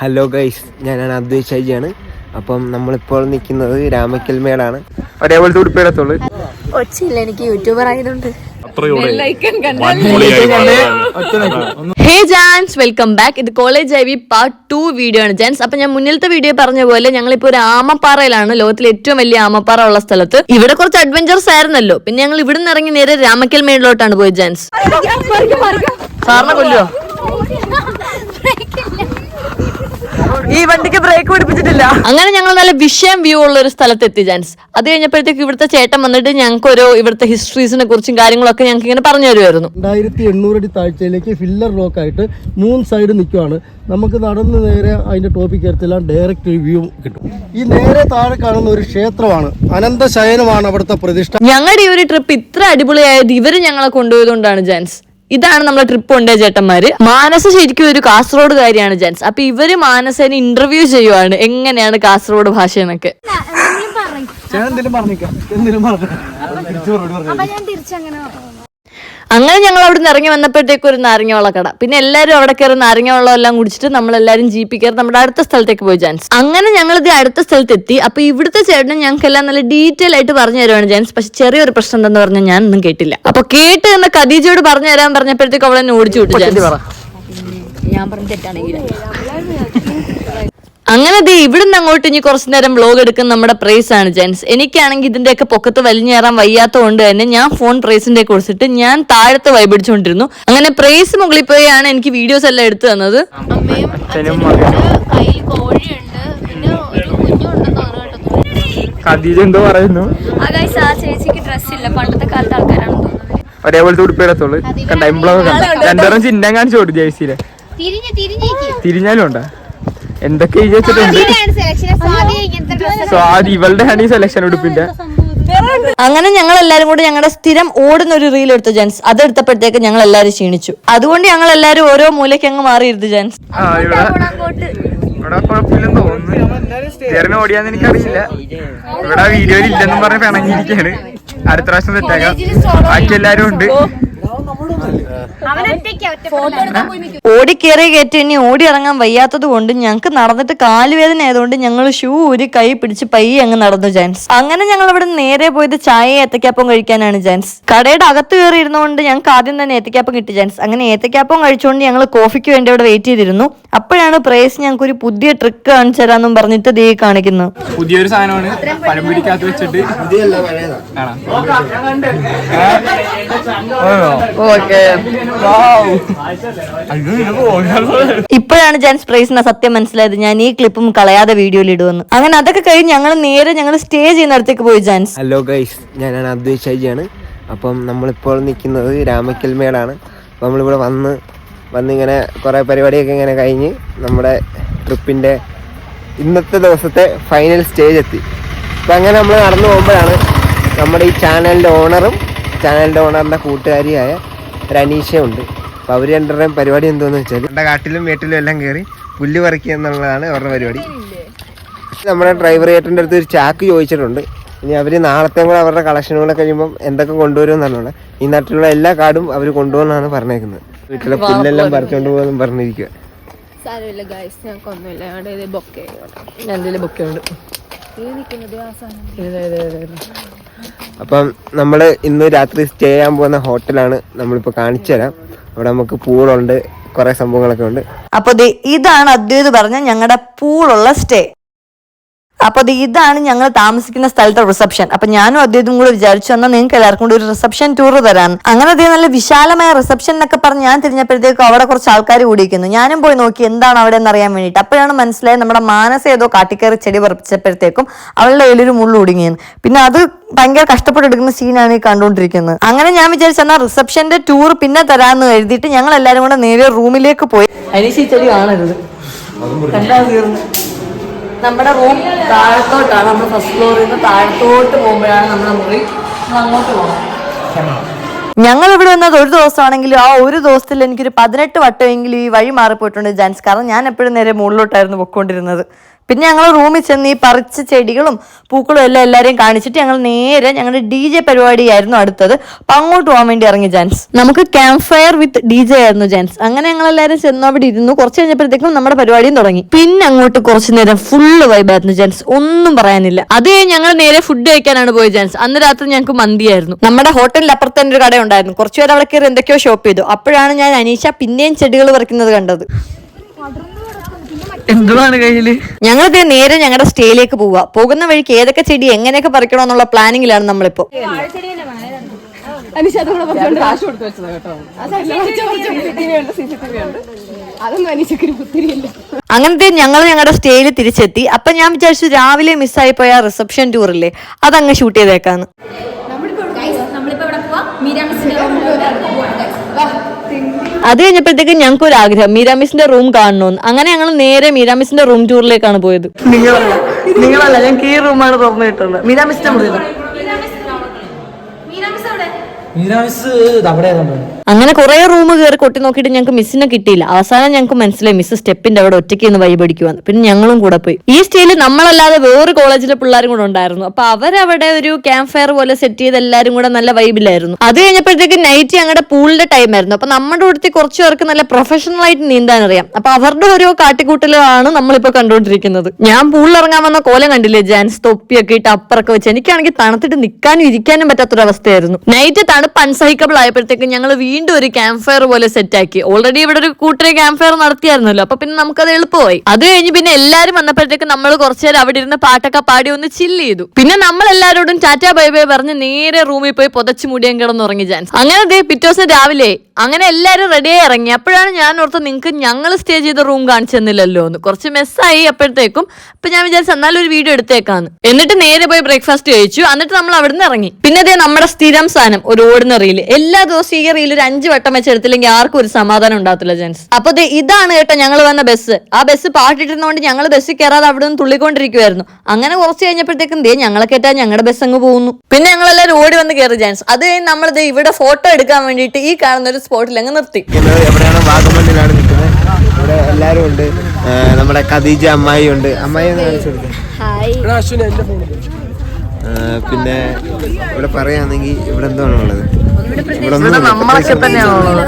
Hello guys, ഞാനാണ് അദ്വൈത് ഷൈജിയാണ്. അപ്പം നമ്മളിപ്പോൾ നിൽക്കുന്നത് രാമക്കൽമേടാണ്. ഒരേപോലത്തെ ഉടുപ്പിടത്തുള്ളൂ. ഒച്ചയില്ല, എനിക്ക് യൂട്യൂബർ ആയതുകൊണ്ട്. ഹേ ജാൻസ്, വെൽക്കം ബാക്ക്. ഇത് college I V part 2 video ആണ് ജാൻസ്. അപ്പൊ ഞാൻ മുന്നിലത്തെ വീഡിയോ പറഞ്ഞ പോലെ ഞങ്ങളിപ്പോ ഒരു ആമപ്പാറയിലാണ്, ലോകത്തിലെ ഏറ്റവും വലിയ ആമപ്പാറ ഉള്ള സ്ഥലത്ത്. ഇവിടെ കുറച്ച് അഡ്വഞ്ചർസ് ആയിരുന്നല്ലോ, പിന്നെ ഞങ്ങൾ ഇവിടെ നിന്ന് ഇറങ്ങി നേരെ രാമക്കൽമേടിലോട്ടാണ് പോയത് ജാൻസ്. സാറിനെ കൊല്ലോ, ഈ വണ്ടിക്ക് ബ്രേക്ക് പിടിപ്പിച്ചിട്ടില്ല. അങ്ങനെ ഞങ്ങൾ നല്ല വിഷയം വ്യൂ ഉള്ള ഒരു സ്ഥലത്ത് എത്തി ജാൻസ്. അത് കഴിഞ്ഞപ്പോഴത്തേക്ക് ഇവിടുത്തെ ചേട്ടൻ വന്നിട്ട് ഞങ്ങൾക്ക് ഒരു ഇവിടുത്തെ ഹിസ്റ്ററീസിനെ കുറിച്ചും കാര്യങ്ങളൊക്കെ ഞങ്ങൾക്ക് ഇങ്ങനെ പറഞ്ഞു തരുമായിരുന്നു. 2800 അടി താഴ്ചയിലേക്ക് ഫില്ലർ ലോക്ക് ആയിട്ട് 3 സൈഡ് നിൽക്കുവാണ്. നമുക്ക് നടന്ന് നേരെ അതിന്റെ ടോപ്പിക് എടുത്തെല്ലാം ഡയറക്റ്റ് വ്യൂ കിട്ടും. ഈ നേരെ താഴെ കാണുന്ന ഒരു ക്ഷേത്രമാണ്, അനന്തശയനമാണ് അവിടുത്തെ പ്രതിഷ്ഠ. ഞങ്ങളുടെ ഈ ഒരു ട്രിപ്പ് ഇത്ര അടിപൊളിയായത് ഇവര് ഞങ്ങളെ കൊണ്ടുപോയതുകൊണ്ടാണ് ജാൻസ്. ഇതാണ് നമ്മളെ ട്രിപ്പ് കൊണ്ടേ ചേട്ടന്മാര്. മാനസ ശരിക്കും ഒരു കാസർഗോഡുകാരിയാണ് ജാൻസ്. അപ്പൊ ഇവര് മാനസേനെ ഇന്റർവ്യൂ ചെയ്യുവാണ്, എങ്ങനെയാണ് കാസർഗോഡ് ഭാഷ എന്നൊക്കെ. അങ്ങനെ ഞങ്ങൾ അവിടെ നിന്ന് ഇറങ്ങി വന്നപ്പോഴത്തേക്ക് ഒരു നാരങ്ങ വെള്ളക്കട, പിന്നെ എല്ലാവരും അവിടെ കയറി നാരങ്ങ വെള്ളം എല്ലാം കുടിച്ചിട്ട് നമ്മളെല്ലാരും ജീപ്പിൽ കയറി നമ്മുടെ അടുത്ത സ്ഥലത്തേക്ക് പോയി ജാൻസ്. അങ്ങനെ ഞങ്ങൾ ഇത് അടുത്ത സ്ഥലത്ത് എത്തി. അപ്പൊ ഇവിടുത്തെ ചേട്ടനും ഞങ്ങൾക്ക് എല്ലാം നല്ല ഡീറ്റെയിൽ ആയിട്ട് പറഞ്ഞു തരുവാണ് ജാൻസ്. പക്ഷെ ചെറിയൊരു പ്രശ്നം എന്താന്ന് പറഞ്ഞാൽ ഞാൻ ഒന്നും കേട്ടില്ല. അപ്പൊ കേട്ട് എന്ന് ഖദീജയോട് പറഞ്ഞു തരാൻ പറഞ്ഞപ്പോഴത്തേക്ക് അവളെ എന്നെ ഓടിച്ചു വിട്ടു ജാൻസ്. ഞാൻ പറഞ്ഞ തെറ്റാണെങ്കിൽ അങ്ങനെ ഇവിടുന്ന് അങ്ങോട്ട് ഇനി കുറച്ചു നേരം വ്ലോഗ് എടുക്കുന്ന നമ്മുടെ പ്രൈസ് ആണ് ജെൻസ്. എനിക്കാണെങ്കിൽ ഇതിന്റെയൊക്കെ പൊക്കത്ത് വലിഞ്ഞേറാൻ വയ്യാത്തതുകൊണ്ട് തന്നെ ഞാൻ ഫോൺ പ്രൈസിന്റെ കൊടുത്തിട്ട് ഞാൻ താഴത്ത് വൈബിടിച്ചുകൊണ്ടിരുന്നു. അങ്ങനെ പ്രൈസ് മുകളിൽ പോയാണ് എനിക്ക് വീഡിയോസ് എല്ലാം എടുത്തു തന്നത്. എന്തോ പറയുന്നു, ചേച്ചിക്ക് ഡ്രസ് ഇല്ല, പണ്ടത്തെ കാലത്തെ ആൾക്കാരാണ് ഒരേപോലത്തെ ഉടുപ്പിടത്തുള്ളൂ. രണ്ടുപേരും ചിഹ്നം കാണിച്ചു കൊടുത്തു ജേഴ്സിയിലെ. തിരിഞ്ഞാലും ഉണ്ടാ എന്തൊക്കെ വിചാരിച്ചിട്ടുണ്ട്. ഇവളുടെ ആണ് ഈ സെലക്ഷൻ ഉടുപ്പിന്റെ. അങ്ങനെ ഞങ്ങൾ എല്ലാരും കൂടി ഞങ്ങളുടെ സ്ഥിരം ഓടുന്ന ഒരു റീൽ എടുത്തു ജെൻസ്. അതെടുത്തപ്പോഴത്തേക്ക് ഞങ്ങൾ എല്ലാരും ക്ഷീണിച്ചു. അതുകൊണ്ട് ഞങ്ങൾ എല്ലാരും ഓരോ മൂലയ്ക്ക് അങ്ങ് മാറിയിരുന്നു ജെൻസ്. ഇവിടെ കുഴപ്പമില്ലെന്ന് തോന്നുന്നു. ഓടിയാന്ന് എനിക്കറിയില്ല. ഇവിടെ വീഡിയോയിൽ ഇല്ലെന്നും പറഞ്ഞ് പിണങ്ങിയിരിക്കാണ്. അടുത്ത പ്രാവശ്യം തെറ്റാക്കാം. ബാക്കി എല്ലാരും ഉണ്ട്. ഓടിക്കേറി കയറ്റി ഇനി ഓടി ഇറങ്ങാൻ വയ്യാത്തത് കൊണ്ട് ഞങ്ങൾക്ക് നടന്നിട്ട് കാലുവേദന ആയതുകൊണ്ട് ഞങ്ങൾ ഷൂ ഊരി കൈ പിടിച്ച് പയ്യെ അങ്ങ് നടന്നു ജാൻസ്. അങ്ങനെ ഞങ്ങൾ ഇവിടെ നേരെ പോയത് ചായ ഏത്തക്കാപ്പം കഴിക്കാനാണ് ജാൻസ്. കടയുടെ അകത്ത് കയറി ഇരുന്നുകൊണ്ട് ഞങ്ങൾക്ക് ആദ്യം തന്നെ ഏത്തക്കാപ്പം കിട്ടി ജാൻസ്. അങ്ങനെ ഏത്തക്കാപ്പം കഴിച്ചുകൊണ്ട് ഞങ്ങൾ കോഫിക്ക് വേണ്ടി അവിടെ വെയിറ്റ് ചെയ്തിരുന്നു. അപ്പോഴാണ് പ്രേസ് ഞങ്ങൾക്ക് ഒരു പുതിയ ട്രിക്ക് കാണിച്ചു തരാന്നും പറഞ്ഞിട്ട് ദേ കാണിക്കുന്നു. പുതിയൊരു സാധനമാണ്, പഴംപിടിക്കകത്ത് വെച്ചിട്ട്. ഇപ്പോഴാണ് ജാൻസ് പ്രൈസിന്റെ സത്യം മനസ്സിലായത്. ഞാൻ ഈ ക്ലിപ്പും കളയാതെ വീഡിയോയിൽ ഇടുവെന്ന്. അങ്ങനെ അതൊക്കെ കഴിഞ്ഞ് ഞങ്ങൾ നേരെ സ്റ്റേ ചെയ്യുന്നിടത്തേക്ക് പോയി ജാൻസ്. ഹലോ ഗൈസ്, ഞാനാണ് അദ്വൈത് ഷൈജിയാണ്. അപ്പം നമ്മളിപ്പോൾ നിൽക്കുന്നത് രാമക്കൽമേടാണ്. അപ്പം നമ്മളിവിടെ വന്നിങ്ങനെ കുറേ പരിപാടിയൊക്കെ ഇങ്ങനെ കഴിഞ്ഞ് നമ്മുടെ ട്രിപ്പിൻ്റെ ഇന്നത്തെ ദിവസത്തെ ഫൈനൽ സ്റ്റേജ് എത്തി. അപ്പം അങ്ങനെ നമ്മൾ നടന്നു പോകുമ്പോഴാണ് നമ്മുടെ ഈ ചാനലിൻ്റെ ഓണറിൻ്റെ കൂട്ടുകാരിയായ ഒരനീഷയുണ്ട്. അപ്പോൾ അവർ രണ്ടുപേരുടെയും പരിപാടി എന്തോന്ന് വെച്ചാൽ നമ്മുടെ കാട്ടിലും വീട്ടിലും എല്ലാം കയറി പുല്ല് പറിക്കുക എന്നുള്ളതാണ് അവരുടെ പരിപാടി. നമ്മുടെ ഡ്രൈവർ ചേട്ടൻ്റെ അടുത്ത് ഒരു ചാക്ക് ചോദിച്ചിട്ടുണ്ട്. ഇനി അവർ നാളത്തെ കൂടെ അവരുടെ കളക്ഷനുകളെ കഴിയുമ്പം എന്തൊക്കെ കൊണ്ടുവരുമെന്നാണുള്ളത്. ഈ നാട്ടിലുള്ള എല്ലാ കാർഡും അവർ കൊണ്ടുപോകുന്നതാണ് പറഞ്ഞേക്കുന്നത്. വീട്ടിലെ പുല്ലെല്ലാം പറിച്ചുകൊണ്ട് പോകുമെന്നും പറഞ്ഞിരിക്കുക. അപ്പം നമ്മൾ ഇന്ന് രാത്രി സ്റ്റേ ചെയ്യാൻ പോകുന്ന ഹോട്ടലാണ് നമ്മളിപ്പോൾ കാണിച്ചു തരാം. അവിടെ നമുക്ക് പൂളുണ്ട്, കുറെ സംഭവങ്ങളൊക്കെ ഉണ്ട്. അപ്പൊ ഇതാണ് അദ്വൈത് പറഞ്ഞ ഞങ്ങളുടെ പൂളുള്ള സ്റ്റേ. അപ്പൊ ഇതാണ് ഞങ്ങൾ താമസിക്കുന്ന സ്ഥലത്തെ റിസപ്ഷൻ. അപ്പൊ ഞാനും അദ്ദേഹത്തും കൂടെ വിചാരിച്ചു എന്നാൽ നിങ്ങൾക്ക് എല്ലാവർക്കും കൂടി ഒരു റിസപ്ഷൻ ടൂർ തരാൻ. അങ്ങനെ നല്ല വിശാലമായ റിസപ്ഷൻ എന്നൊക്കെ പറഞ്ഞ് ഞാൻ തിരിഞ്ഞപ്പോഴത്തേക്കും അവിടെ കുറച്ച് ആൾക്കാർ കൂടിയിരിക്കുന്നു. ഞാനും പോയി നോക്കി എന്താണ് അവിടെ എന്ന് അറിയാൻ വേണ്ടിയിട്ട്. അപ്പോഴാണ് മനസ്സിലായത് നമ്മുടെ മാനസ ഏതോ കാട്ടിക്കയറി ചെടി പറിച്ചപ്പോഴത്തേക്കും അവളുടെ കയ്യിലൊരു മുള്ളു ഒടുങ്ങിയെന്ന്. പിന്നെ അത് ഭയങ്കര കഷ്ടപ്പെട്ടെടുക്കുന്ന സീനാണ് ഈ കണ്ടുകൊണ്ടിരിക്കുന്നത്. അങ്ങനെ ഞാൻ വിചാരിച്ചു എന്നാൽ റിസപ്ഷന്റെ ടൂർ പിന്നെ തരാമെന്ന് കരുതിയിട്ട് ഞങ്ങൾ എല്ലാവരും കൂടെ നേരെ റൂമിലേക്ക് പോയി. അനീഷ് ഈ ചെടി കാണരുത്, കണ്ടാൽ തീർന്നു. നമ്മുടെ റൂം താഴത്തോട്ടാണ്. നമ്മൾ ഫസ്റ്റ് ഫ്ലോറിൽ നിന്ന് താഴത്തോട്ട് പോകുമ്പോഴാണ് നമ്മുടെ മുറി. അങ്ങോട്ട് പോകണം. ഞങ്ങൾ ഇവിടെ വന്നത് ഒരു ദിവസമാണെങ്കിലും ആ ഒരു ദിവസത്തിൽ എനിക്കൊരു 18 വട്ടമെങ്കിലും ഈ വഴി മാറിപ്പോയിട്ടുണ്ട് ജാൻസ്. കാരണം ഞാൻ എപ്പോഴും നേരെ മുകളിലോട്ടായിരുന്നു പൊയ്ക്കൊണ്ടിരുന്നത്. പിന്നെ ഞങ്ങൾ റൂമിൽ ചെന്ന് ഈ പറിച്ച ചെടികളും പൂക്കളും എല്ലാം എല്ലാവരെയും കാണിച്ചിട്ട് ഞങ്ങൾ നേരെ ഞങ്ങളുടെ DJ പരിപാടിയായിരുന്നു അടുത്തത്. അപ്പൊ അങ്ങോട്ട് പോകാൻ വേണ്ടി ഇറങ്ങി ജാൻസ്. നമുക്ക് ക്യാമ്പ് ഫയർ വിത്ത് DJ ആയിരുന്നു ജാൻസ്. അങ്ങനെ ഞങ്ങൾ എല്ലാവരും ചെന്ന് അവിടെ ഇരുന്നു. കുറച്ച് കഴിഞ്ഞപ്പോഴത്തേക്കും നമ്മുടെ പരിപാടിയും തുടങ്ങി. പിന്നെ അങ്ങോട്ട് കുറച്ചു നേരം ഫുള്ള് വൈബായിരുന്നു ജാൻസ്, ഒന്നും പറയാനില്ല. അത് ഞങ്ങൾ നേരെ ഫുഡ് കഴിക്കാനാണ് പോയത് ജാൻസ്. അന്ന് രാത്രി ഞങ്ങൾക്ക് മന്തിയായിരുന്നു. നമ്മുടെ ഹോട്ടലിൽ അപ്പുറത്ത് തന്നെ ഒരു കട ഉണ്ടായിരുന്നു. കുറച്ചുപേർ അവിടെ കയറി എന്തൊക്കെയോ ഷോപ്പ് ചെയ്തു. അപ്പോഴാണ് ഞാൻ അനീഷ പിന്നെയും ചെടികൾ പറിക്കുന്നത് കണ്ടത്. എന്തുവാണ് കയ്യില്? ഞങ്ങളിത് നേരെ ഞങ്ങളുടെ സ്റ്റേയിലേക്ക് പോവുക. പോകുന്ന വഴിക്ക് ഏതൊക്കെ ചെടി എങ്ങനെയൊക്കെ പറിക്കണമെന്നുള്ള പ്ലാനിങ്ങിലാണ് നമ്മളിപ്പോ. അങ്ങനത്തെ ഞങ്ങൾ ഞങ്ങളുടെ സ്റ്റേയിൽ തിരിച്ചെത്തി. അപ്പൊ ഞാൻ വിചാരിച്ചു രാവിലെ മിസ്സായി പോയ റിസപ്ഷൻ ടൂറില്ലേ അതങ്ങ് ഷൂട്ട് ചെയ്തേക്കാന്ന്. അത് കഴിഞ്ഞപ്പോഴത്തേക്ക് ഞങ്ങൾക്ക് ഒരു ആഗ്രഹം മീരാമിസിന്റെ റൂം കാണണമെന്ന്. അങ്ങനെ ഞങ്ങൾ നേരെ മീരാമിസിന്റെ റൂം ടൂറിലേക്കാണ് പോയത്. നിങ്ങളല്ല, ഞങ്ങൾക്ക് ഈ റൂമാണ് തുറന്നു കിട്ടുന്നത്. മീരാമിസിന്റെ മുറിയിലാണ്. അങ്ങനെ കുറെ റൂം കയറി കൊട്ടി നോക്കിയിട്ട് ഞങ്ങൾക്ക് മിസ്സിനെ കിട്ടിയില്ല. അവസാനം ഞങ്ങൾക്ക് മനസ്സിലായി മിസ് സ്റ്റെപ്പിന്റെ അവിടെ ഒറ്റയ്ക്ക് നിന്ന് വൈബടിക്കുവാന്ന്. പിന്നെ ഞങ്ങളും കൂടെ പോയി. ഈ സ്റ്റേയിൽ നമ്മളല്ലാതെ വേറെ കോളേജിലെ പിള്ളേരും കൂടെ ഉണ്ടായിരുന്നു. അപ്പൊ അവരവിടെ ഒരു ക്യാമ്പ് ഫയർ പോലെ സെറ്റ് ചെയ്ത് എല്ലാരും കൂടെ നല്ല വൈബിലായിരുന്നു. അത് കഴിഞ്ഞപ്പോഴത്തേക്ക് നൈറ്റ് ഞങ്ങളുടെ പൂളിന്റെ ടൈം ആയിരുന്നു. അപ്പൊ നമ്മുടെ കൂട്ടത്തിൽ കുറച്ചു പേർക്ക് നല്ല പ്രൊഫഷണൽ ആയിട്ട് നീന്താൻ അറിയാം. അപ്പൊ അവരുടെ ഓരോ കാട്ടിക്കൂട്ടലാണ് നമ്മളിപ്പോ കണ്ടുകൊണ്ടിരിക്കുന്നത്. ഞാൻ പൂളിൽ ഇറങ്ങാൻ വന്ന കോലം കണ്ടില്ലേ ജാൻസ്, തൊപ്പിയൊക്കെ ഇട്ട് അപ്പറൊക്കെ വെച്ച്. എനിക്കാണെങ്കിൽ തണുത്തിട്ട് നിൽക്കാനും ഇരിക്കാനും പറ്റാത്തൊരവസ്ഥയായിരുന്നു. നൈറ്റ് തണുപ്പ് അൺസഹിക്കബിൾ ആയപ്പോഴത്തേക്ക് ഞങ്ങൾ വീണ്ടും ഒരു ക്യാമ്പ് ഫയർ പോലെ സെറ്റ് ആക്കി. ഓൾറെഡി ഇവിടെ ഒരു കൂട്ടരെ ക്യാമ്പ് ഫയർ നടത്തിയായിരുന്നല്ലോ. അപ്പൊ പിന്നെ നമുക്കത് എളുപ്പമായി. അത് കഴിഞ്ഞ് പിന്നെ എല്ലാരും വന്നപ്പോഴത്തേക്ക് നമ്മൾ കുറച്ചുനേരം അവിടെ ഇരുന്ന് പാട്ടൊക്കെ പാടി ഒന്ന് ചില്ല് ചെയ്തു. പിന്നെ നമ്മൾ എല്ലാവരോടും ടാറ്റാ ബൈ ബൈ പറഞ്ഞ് നേരെ റൂമിൽ പോയി പുതച്ചു മൂടിയും കിടന്നുറങ്ങി ജാൻസ്. അങ്ങനെ പിറ്റേ ദിവസം രാവിലെ അങ്ങനെ എല്ലാരും റെഡിയായി ഇറങ്ങി. അപ്പോഴാണ് ഞാൻ ഓർത്ത് നിങ്ങൾക്ക് ഞങ്ങൾ സ്റ്റേ ചെയ്ത റൂം കാണിച്ചു തന്നില്ലല്ലോ എന്ന്. കുറച്ച് മെസ്സായി അപ്പോഴത്തേക്കും. അപ്പൊ ഞാൻ വിചാരിച്ചു എന്നാലും ഒരു വീഡിയോ എടുത്തേക്കാന്ന്. എന്നിട്ട് നേരെ പോയി ബ്രേക്ക്ഫാസ്റ്റ് കഴിച്ചു. എന്നിട്ട് നമ്മൾ അവിടുന്ന് ഇറങ്ങി. പിന്നെ അതേ നമ്മുടെ സ്ഥിരം സാധനം ഒരു ഓടുന്ന റീല്. എല്ലാ ദിവസവും ഈ റീൽ ഒരു 5 വട്ടം വെച്ച് എടുത്തില്ലെങ്കിൽ ആർക്കും ഒരു സമാധാനം ഉണ്ടാകത്തില്ല ജെൻസ്. അപ്പൊ ഇതാണ് കേട്ടോ ഞങ്ങൾ വന്ന ബസ്. ആ ബസ് പാട്ടിട്ടിരുന്നോണ്ട് ഞങ്ങൾ ബസ്സിൽ കയറാതെ അവിടെ നിന്ന് തുള്ളിക്കൊണ്ടിരിക്കുവായിരുന്നു. അങ്ങനെ കുറച്ച് കഴിഞ്ഞപ്പോഴത്തേക്കും ഞങ്ങളെ കേട്ടാ ഞങ്ങളുടെ ബസ് അങ്ങ് പോകുന്നു. പിന്നെ ഞങ്ങളെല്ലാവരും ഓടി വന്ന് കയറി ജെൻസ്. അത് കഴിഞ്ഞ് നമ്മളിത് ഇവിടെ ഫോട്ടോ എടുക്കാൻ വേണ്ടിയിട്ട് ഈ കാണുന്ന ഒരു സ്പോട്ടിൽ അങ്ങ് നിർത്തി. എവിടെയാണ്? വാഗമണ്ണിലാണ് നിൽക്കുന്നത്. ഇവിടെ എല്ലാരും ഉണ്ട്. നമ്മുടെ ഖദീജ അമ്മായി ഉണ്ട്. അമ്മായി കാണിച്ചു കൊടുക്കും. പിന്നെ ഇവിടെ പറയാണെങ്കിൽ ഇവിടെ എന്താണുള്ളത്? നമ്മളൊക്കെ തന്നെയാണുള്ളത്.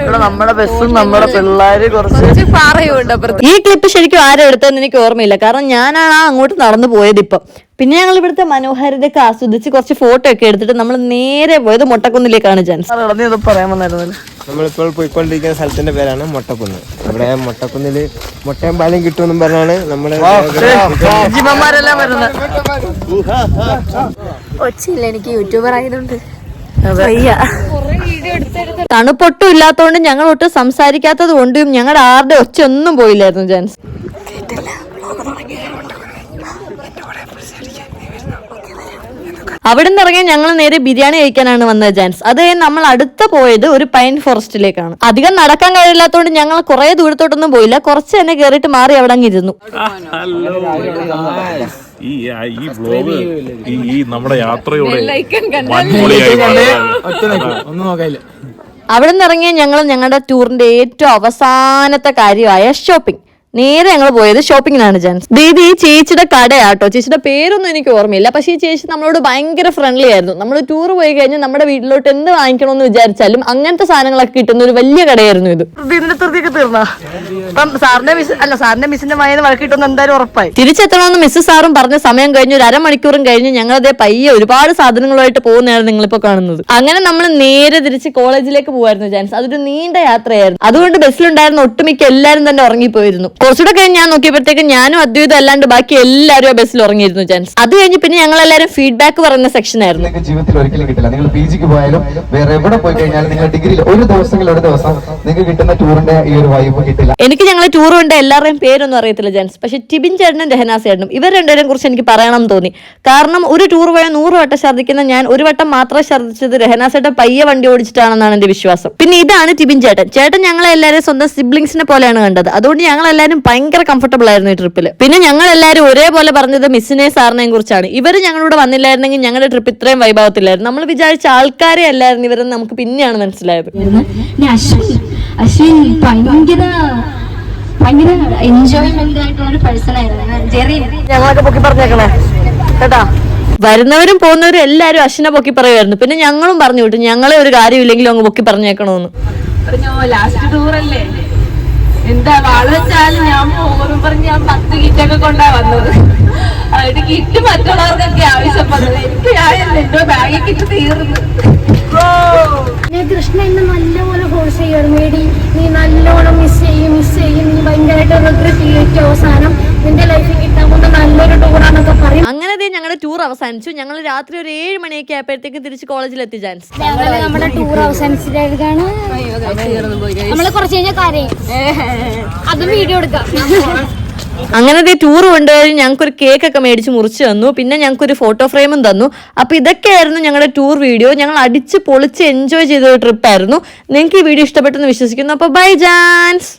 ഇവിടെ നമ്മുടെ ബസ്സും നമ്മുടെ പിള്ളേര് കുറച്ച് പാറയുണ്ട്. ഈ ക്ലിപ്പ് ശരിക്കും ആരും എടുത്തതെന്ന് എനിക്ക് ഓർമ്മയില്ല. കാരണം ഞാനാണ് അങ്ങോട്ട് നടന്നു പോയത് ഇപ്പം. പിന്നെ ഞങ്ങൾ ഇവിടുത്തെ മനോഹാരിതയൊക്കെ ആസ്വദിച്ച് കുറച്ച് ഫോട്ടോ ഒക്കെ എടുത്തിട്ട് നമ്മൾ നേരെ പോയത് മൊട്ടക്കുന്നിലേക്കാണ് ജാൻസ്. പറയാൻ വന്നായിരുന്നു. നമ്മളിപ്പോൾ പോയിക്കൊണ്ടിരിക്കുന്ന സ്ഥലത്തിന്റെ പേരാണ് മൊട്ടക്കുന്ന്. ഇവിടെ മൊട്ടക്കുന്നില് മുട്ടയും പാലും കിട്ടുമെന്നും പറഞ്ഞാണ് നമ്മള് ജീവന്മാരെല്ലാം വരുന്നത്. ഒച്ചില്ല, എനിക്ക് യൂട്യൂബർ ആയതുകൊണ്ട് തണുപ്പൊട്ടും ഇല്ലാത്തതുകൊണ്ട് ഞങ്ങൾ ഒട്ടും സംസാരിക്കാത്തത് കൊണ്ടും ഞങ്ങളുടെ ആരുടെ ഒച്ച ഒന്നും പോയില്ലായിരുന്നു ജാൻസ്. അവിടെ നിന്ന് ഇറങ്ങി ഞങ്ങൾ നേരെ ബിരിയാണി കഴിക്കാനാണ് വന്നത് ജാൻസ്. അത് നമ്മൾ അടുത്ത പോയത് ഒരു പൈൻ ഫോറസ്റ്റിലേക്കാണ്. അധികം നടക്കാൻ കഴിയില്ലാത്തതുകൊണ്ട് ഞങ്ങൾ കുറെ ദൂരത്തോട്ടൊന്നും പോയില്ല. കുറച്ച് തന്നെ കയറിയിട്ട് മാറി അവിടെ അങ്ങ് ഇരുന്നു. നമ്മുടെ യാത്രയുടെ അവിടെ നിന്ന് ഇറങ്ങിയ ഞങ്ങൾ ഞങ്ങളുടെ ടൂറിന്റെ ഏറ്റവും അവസാനത്തെ കാര്യമായ ഷോപ്പിംഗ്. നേരെ ഞങ്ങൾ പോയത് ഷോപ്പിങ്ങിനാണ് ജാൻസ്. ദീദി ഈ ചേച്ചിയുടെ കടയാട്ടോ. ചേച്ചിയുടെ പേരൊന്നും എനിക്ക് ഓർമ്മയില്ല. പക്ഷേ ഈ ചേച്ചി നമ്മളോട് ഭയങ്കര ഫ്രണ്ട്ലി ആയിരുന്നു. നമ്മൾ ടൂർ പോയി കഴിഞ്ഞാൽ നമ്മുടെ വീട്ടിലോട്ട് എന്ത് വാങ്ങിക്കണമെന്ന് വിചാരിച്ചാലും അങ്ങനത്തെ സാധനങ്ങളൊക്കെ കിട്ടുന്ന ഒരു വലിയ കടയായിരുന്നു ഇത്. ഇതിന്റെ തൃപ്തിയൊക്കെ തീർന്നാ സാറിന്റെ മിസ്സിന്റെ മകന് വഴക്ക് കിട്ടുന്ന എന്തായാലും ഉറപ്പായി. തിരിച്ചെത്തണമെന്ന് മിസ്സ് സാറും പറഞ്ഞ സമയം കഴിഞ്ഞ് ഒരു അരമണിക്കൂറും കഴിഞ്ഞ് ഞങ്ങളതേ പയ്യെ ഒരുപാട് സാധനങ്ങളുമായിട്ട് പോകുന്നതാണ് നിങ്ങളിപ്പോ കാണുന്നത്. അങ്ങനെ നമ്മൾ നേരെ തിരിച്ച് കോളേജിലേക്ക് പോകുമായിരുന്നു ജാൻസ്. അതൊരു നീണ്ട യാത്രയായിരുന്നു. അതുകൊണ്ട് ബസ്സിലുണ്ടായിരുന്ന ഒട്ടുമിക്ക എല്ലാവരും തന്നെ ഉറങ്ങിപ്പോയിരുന്നു. കുറച്ചുകൂടെ കഴിഞ്ഞ് ഞാൻ നോക്കിയപ്പോഴത്തേക്ക് ഞാനും അദ്വൈതം അല്ലാണ്ട് ബാക്കി എല്ലാവരും ആ ബസ്സിൽ ഉറങ്ങിയിരുന്നു ജാൻസ്. അത് കഴിഞ്ഞ് പിന്നെ ഞങ്ങൾ എല്ലാവരും ഫീഡ്ബാക്ക് പറയുന്ന സെക്ഷൻ ആയിരുന്നു. ജീവിതത്തിൽ ഒരിക്കലും കിട്ടില്ല. നിങ്ങൾ PGക്ക് പോയാലും വേറെ എവിടെ പോയി കഴിഞ്ഞാലും നിങ്ങൾ ഡിഗ്രിയിൽ ഒരു ദിവസം നിങ്ങൾക്ക് കിട്ടുന്ന ടൂറിന്റെ ഈ ഒരു വൈബ് കിട്ടില്ല. എനിക്ക് ഞങ്ങൾ ടൂർ കൊണ്ട് എല്ലാവരുടെയും പേരൊന്നും അറിയത്തില്ല ജാൻസ്. പക്ഷെ ടിബിൻ ചേട്ടനും രഹനാസ് ചേട്ടനും ഇവർ രണ്ടുപേരെയും കുറിച്ച് എനിക്ക് പറയണം തോന്നി. കാരണം ഒരു ടൂർ പോയാൽ 100 വട്ടം ഛർദ്ദിക്കുന്ന ഞാൻ ഒരു വട്ടം മാത്രം ഛർദ്ദിച്ചത് രഹനാസ് ചേട്ടൻ പയ്യെ വണ്ടി ഓടിച്ചിട്ടാണെന്നാണ് എന്റെ വിശ്വാസം. പിന്നെ ഇതാണ് ടിബിൻ ചേട്ടൻ. ചേട്ടൻ ഞങ്ങളെ എല്ലാവരും സ്വന്തം സിബ്ലിങ്സിനെ പോലെയാണ് കണ്ടത്. അതുകൊണ്ട് ഞങ്ങൾ എല്ലാവരും ഭയങ്കര കംഫർട്ടബിൾ ആയിരുന്നു ഈ ട്രിപ്പില്. പിന്നെ ഞങ്ങൾ എല്ലാവരും ഒരേപോലെ പറഞ്ഞത് മിസ്സിനെയും സാറിനെയും കുറിച്ചാണ്. ഇവർ ഞങ്ങളോട് വന്നില്ലായിരുന്നെങ്കിൽ ഞങ്ങളുടെ ട്രിപ്പ് ഇത്രയും വൈഭാവത്തില്ലായിരുന്നു. നമ്മൾ വിചാരിച്ച ആൾക്കാരെ അല്ലായിരുന്നു ഇവരെന്ന് നമുക്ക് പിന്നെയാണ് മനസ്സിലായത്. അശ്വിൻ ഭയങ്കര ഭയങ്കര എൻജോയ്മെന്റ് ആയിട്ടുള്ള ഒരു പേഴ്സൺ ആയിരുന്നു ജെറി. ഞങ്ങളൊക്കെ പൊക്കി പറഞ്ഞേക്കണേ കേട്ടാ. വരുന്നവരും പോകുന്നവരും എല്ലാരും അശ്വിനെ പൊക്കി പറയുമായിരുന്നു. പിന്നെ ഞങ്ങളും പറഞ്ഞു വിട്ടു ഞങ്ങളെ ഒരു കാര്യമില്ലെങ്കിലും അങ്ങ് പൊക്കി പറഞ്ഞേക്കണോന്ന്. ലാസ്റ്റ് ടൂർ അല്ലേ, എന്താ വാള് വെച്ചാലും ഞാൻ പോകും പറഞ്ഞ് ഞാൻ 10 കിറ്റൊക്കെ കൊണ്ടാ വന്നത്. അതിന്റെ കിറ്റ് മറ്റുള്ളവർക്കൊക്കെ ആവശ്യപ്പെട്ടത്, എനിക്ക് ആയല്ലോ എന്റെ ബാഗിൽ കിറ്റ് തീർന്നു. കൃഷ്ണ എന്നെ നല്ലപോലെ ഫോഴ്സ് ചെയ്യുമായിരുന്നു. എടി നീ നല്ലോണം മിസ് ചെയ്യും നീ ഭയങ്കരമായിട്ട് റിഗ്രറ്റ് ചെയ്യും, അവസാനം നിന്റെ ലൈഫിൽ കിട്ടാൻ പോകുന്ന നല്ലൊരു ടൂറാന്നൊക്കെ പറയും. അങ്ങനെ ഞങ്ങളുടെ ടൂർ അവസാനിച്ചു. ഞങ്ങൾ രാത്രി ഒരു 7 മണിയൊക്കെ ആയപ്പോഴത്തേക്ക് തിരിച്ച് കോളേജിൽ എത്തി. ചാൻസ് നമ്മുടെ ടൂർ അവസാനിച്ചിട്ടാണ്. നമ്മള് കുറച്ച് കഴിഞ്ഞാൽ കരയും, അത് വീഡിയോ എടുക്കാം. അങ്ങനെ ടൂർ കൊണ്ടുപോയി ഞങ്ങൾക്കൊരു കേക്ക് ഒക്കെ മേടിച്ച് മുറിച്ച് തന്നു. പിന്നെ ഞങ്ങൾക്കൊരു ഫോട്ടോ ഫ്രെയിമും തന്നു. അപ്പൊ ഇതൊക്കെയായിരുന്നു ഞങ്ങളുടെ ടൂർ വീഡിയോ. ഞങ്ങൾ അടിച്ച് പൊളിച്ച് എൻജോയ് ചെയ്ത ഒരു ട്രിപ്പായിരുന്നു. നിങ്ങൾക്ക് ഈ വീഡിയോ ഇഷ്ടപ്പെട്ടെന്ന് വിശ്വസിക്കുന്നു. അപ്പൊ ബൈ ജാൻസ്.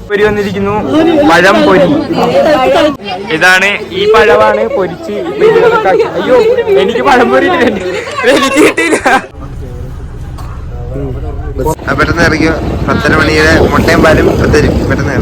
പൊരി വന്നിരിക്കുന്നു, പഴം പൊരി. ഇതാണ് ഈ പഴമാണ് പൊരിച്ച്. അയ്യോ എനിക്ക് പഴം പൊരി എനിക്ക് കിട്ടിയില്ല. പെട്ടെന്ന് ഇറങ്ങിയോ 10:30 മണിയുടെ മുട്ടയും പാലും തരും. പെട്ടെന്ന്